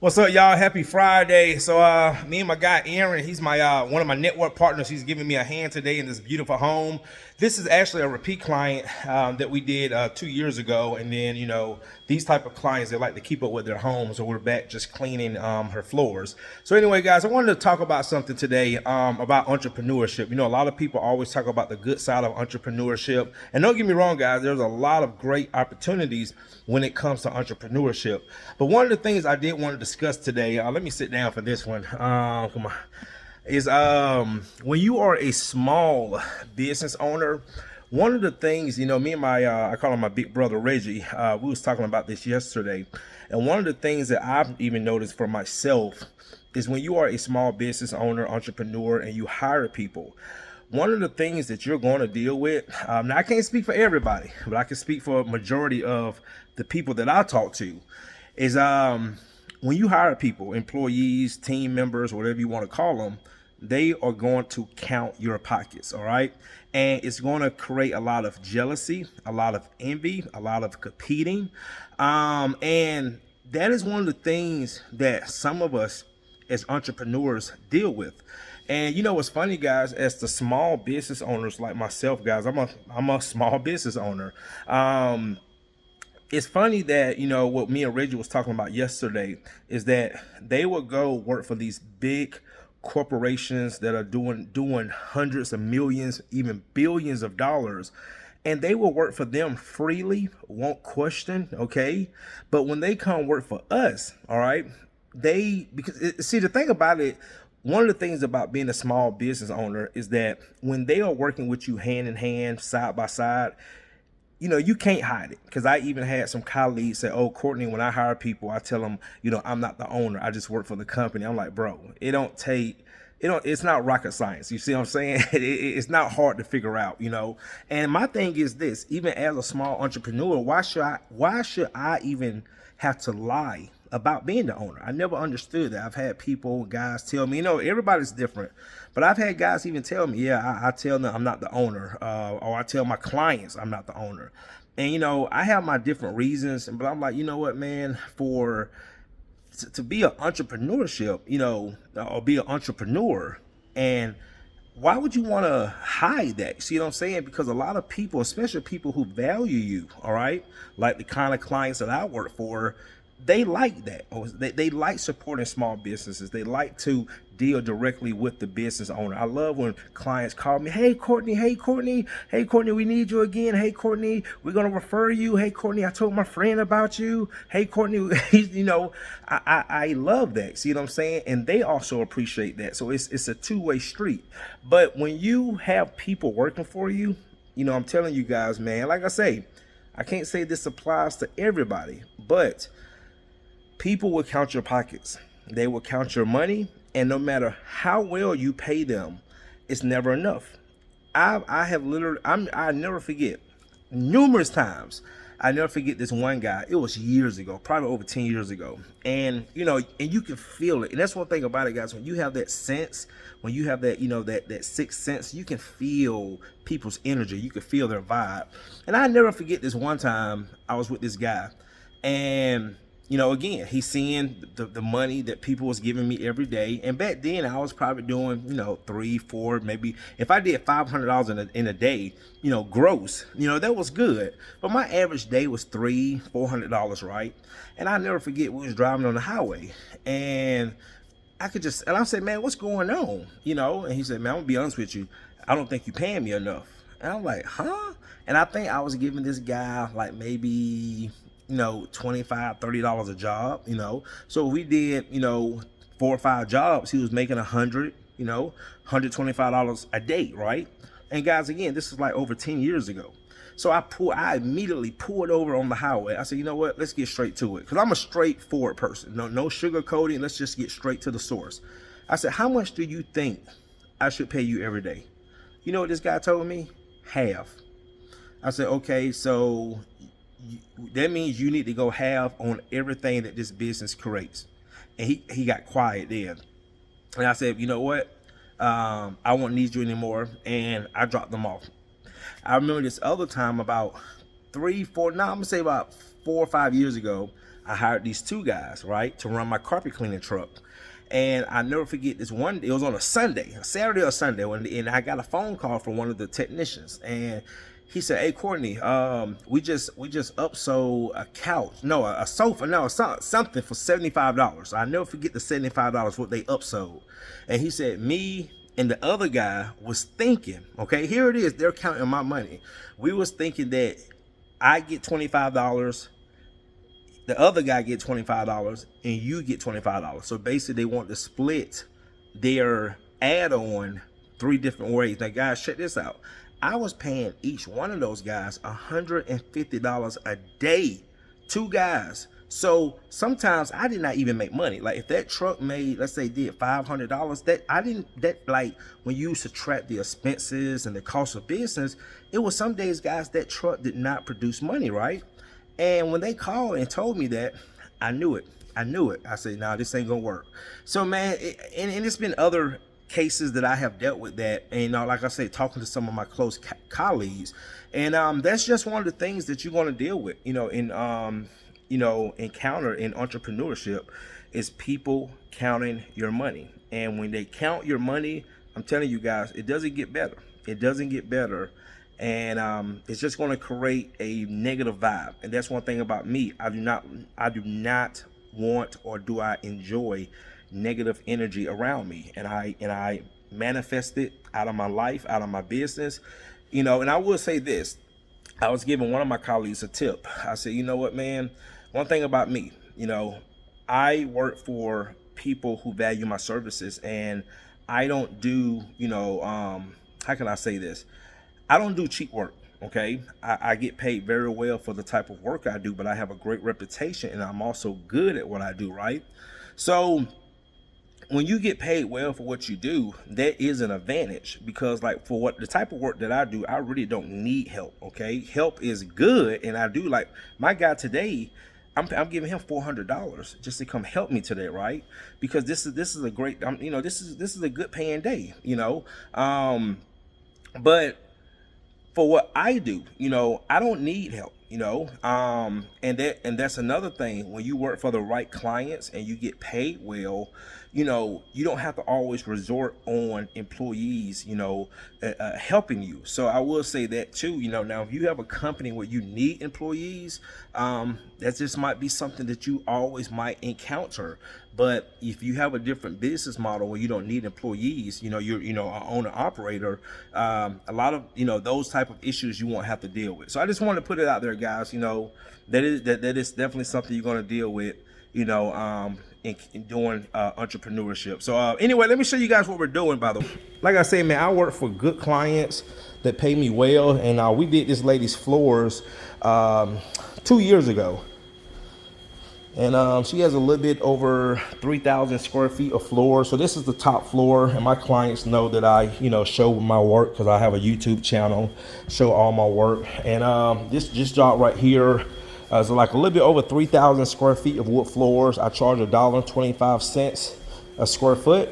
What's up, y'all? Happy Friday. So me and my guy Aaron, he's my one of my network partners. He's giving me a hand today in this beautiful home. This is actually a repeat client that we did 2 years ago. And then, these type of clients, they like to keep up with their homes. So we're back just cleaning her floors. So anyway, guys, I wanted to talk about something today about entrepreneurship. A lot of people always talk about the good side of entrepreneurship. And don't get me wrong, guys, there's a lot of great opportunities when it comes to entrepreneurship. But one of the things I did want to discuss today, let me sit down for this one. Come on. Is when you are a small business owner, one of the things, me and my I call him my big brother Reggie, we was talking about this yesterday, and one of the things that I've even noticed for myself is when you are a small business owner, entrepreneur, and you hire people, one of the things that you're going to deal with, now I can't speak for everybody, but I can speak for a majority of the people that I talk to, is when you hire people, employees, team members, whatever you want to call them, they are going to count your pockets, all right? And it's going to create a lot of jealousy, a lot of envy, a lot of competing. And that is one of the things that some of us as entrepreneurs deal with. And what's funny, guys, as the small business owners like myself, guys, I'm a small business owner. It's funny that what me and Reggie was talking about yesterday is that they would go work for these big corporations that are doing hundreds of millions, even billions of dollars, and they will work for them freely, won't question, okay? But when they come work for us, all right, see, the thing about it, one of the things about being a small business owner is that when they are working with you hand in hand, side by side, you can't hide it. Because I even had some colleagues say, "Oh, Courtney, when I hire people, I tell them, I'm not the owner. I just work for the company." I'm like, bro, it's not rocket science. You see what I'm saying? It's not hard to figure out, And my thing is this: even as a small entrepreneur, why should I even have to lie about being the owner? I never understood that. I've had people, guys, tell me, everybody's different, but I've had guys even tell me, yeah, I tell them I'm not the owner, or I tell my clients I'm not the owner. And I have my different reasons, but I'm like, you know what, man, to be an entrepreneurship, or be an entrepreneur, and why would you want to hide that? See what I'm saying? Because a lot of people, especially people who value you, all right, like the kind of clients that I work for, they like that. They like supporting small businesses. They like to deal directly with the business owner. I love when clients call me, "Hey Courtney, we need you again. Hey Courtney, we're gonna refer you. Hey Courtney, I told my friend about you. Hey Courtney," I love that. See what I'm saying? And they also appreciate that. So it's a two-way street. But when you have people working for you, I'm telling you guys, man, like I say, I can't say this applies to everybody, but people will count your pockets. They will count your money, and no matter how well you pay them, it's never enough. I have literally, I never forget, numerous times. I never forget this one guy. It was years ago, probably over 10 years ago. And, and you can feel it. And that's one thing about it, guys. When you have that sense, when you have that, that sixth sense, you can feel people's energy. You can feel their vibe. And I never forget this one time I was with this guy, and again, he's seeing the money that people was giving me every day. And back then I was probably doing, 3, 4, maybe if I did $500 in a day, gross, that was good. But my average day was $300-400, right? And I never forget, we was driving on the highway, and I said, "Man, what's going on?" And he said, "Man, I'm gonna be honest with you, I don't think you paying me enough." And I'm like, huh? And I think I was giving this guy like maybe $25-30 a job, so we did 4 or 5 jobs, he was making $125 a day, right? And guys, again, this is like over 10 years ago. So I immediately pulled over on the highway. I said, you know what, let's get straight to it, because I'm a straightforward person. No sugarcoating. Let's just get straight to the source. I said, "How much do you think I should pay you every day?" You know what this guy told me? Half. I said, "Okay, so that means you need to go half on everything that this business creates." And he got quiet then. And I said, "You know what? I won't need you anymore." And I dropped them off. I remember this other time about 3, 4, now I'm gonna say about 4 or 5 years ago. I hired these 2 guys, right, to run my carpet cleaning truck. And I never forget this one. It was on a Sunday, a Saturday or Sunday, and I got a phone call from one of the technicians, and he said, "Hey, Courtney, we just upsold a couch, no, a sofa, no, something for $75. I never forget the $75 what they upsold." And he said, me and the other guy was thinking, okay, here it is, they're counting my money. We was thinking that I get $25. The other guy get $25 and you get $25. So basically they want to split their add-on 3 different ways. Now guys, check this out. I was paying each one of those guys $150 a day, 2 guys. So sometimes I did not even make money. Like if that truck made, let's say did $500, like when you subtract the expenses and the cost of business, it was some days, guys, that truck did not produce money, right? And when they called and told me that, I knew it. I said, nah, this ain't gonna work. So man, and it's been other cases that I have dealt with that, and like I say, talking to some of my close colleagues, and that's just one of the things that you're going to deal with, encounter in entrepreneurship, is people counting your money. And when they count your money, I'm telling you guys, it doesn't get better. And it's just going to create a negative vibe. And that's one thing about me. I do not want, or do I enjoy, negative energy around me. And I manifest it out of my life, out of my business. And I will say this. I was giving one of my colleagues a tip. I said, you know what, man, one thing about me, I work for people who value my services, and I don't do, how can I say this? I don't do cheap work, okay? I get paid very well for the type of work I do, but I have a great reputation, and I'm also good at what I do, right? So when you get paid well for what you do, that is an advantage, because like for the type of work that I do, I really don't need help, okay? Help is good, and I do, like my guy today, I'm giving him $400 just to come help me today, right? Because this is a great, this is a good paying day, but for what I do, I don't need help, and that's another thing. When you work for the right clients and you get paid well, you don't have to always resort on employees, helping you. So I will say that too, now if you have a company where you need employees, that just might be something that you always might encounter. But if you have a different business model where you don't need employees, you're an owner operator, a lot of those type of issues you won't have to deal with. So I just want to put it out there, guys. That is definitely something you're going to deal with, in doing entrepreneurship. So anyway, let me show you guys what we're doing. By the way, like I say, man, I work for good clients that pay me well, and we did this lady's floors 2 years ago. And she has a little bit over 3,000 square feet of floor. So this is the top floor, and my clients know that I, show my work because I have a YouTube channel, show all my work. And this job right here is like a little bit over 3,000 square feet of wood floors. I charge $1.25 a square foot.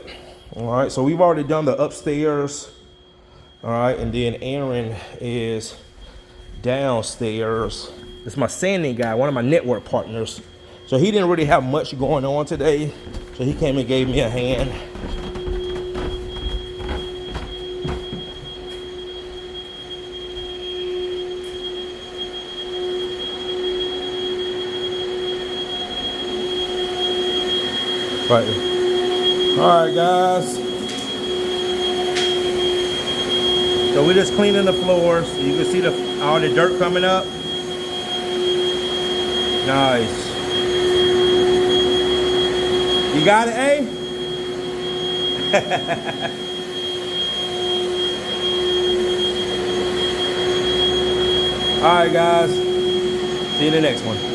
All right, so we've already done the upstairs. All right, and then Aaron is downstairs. It's my sanding guy, one of my network partners. So he didn't really have much going on today, so he came and gave me a hand. Right. All right, guys. So we're just cleaning the floors. You can see all the dirt coming up. Nice. You got it, eh? All right, guys. See you in the next one.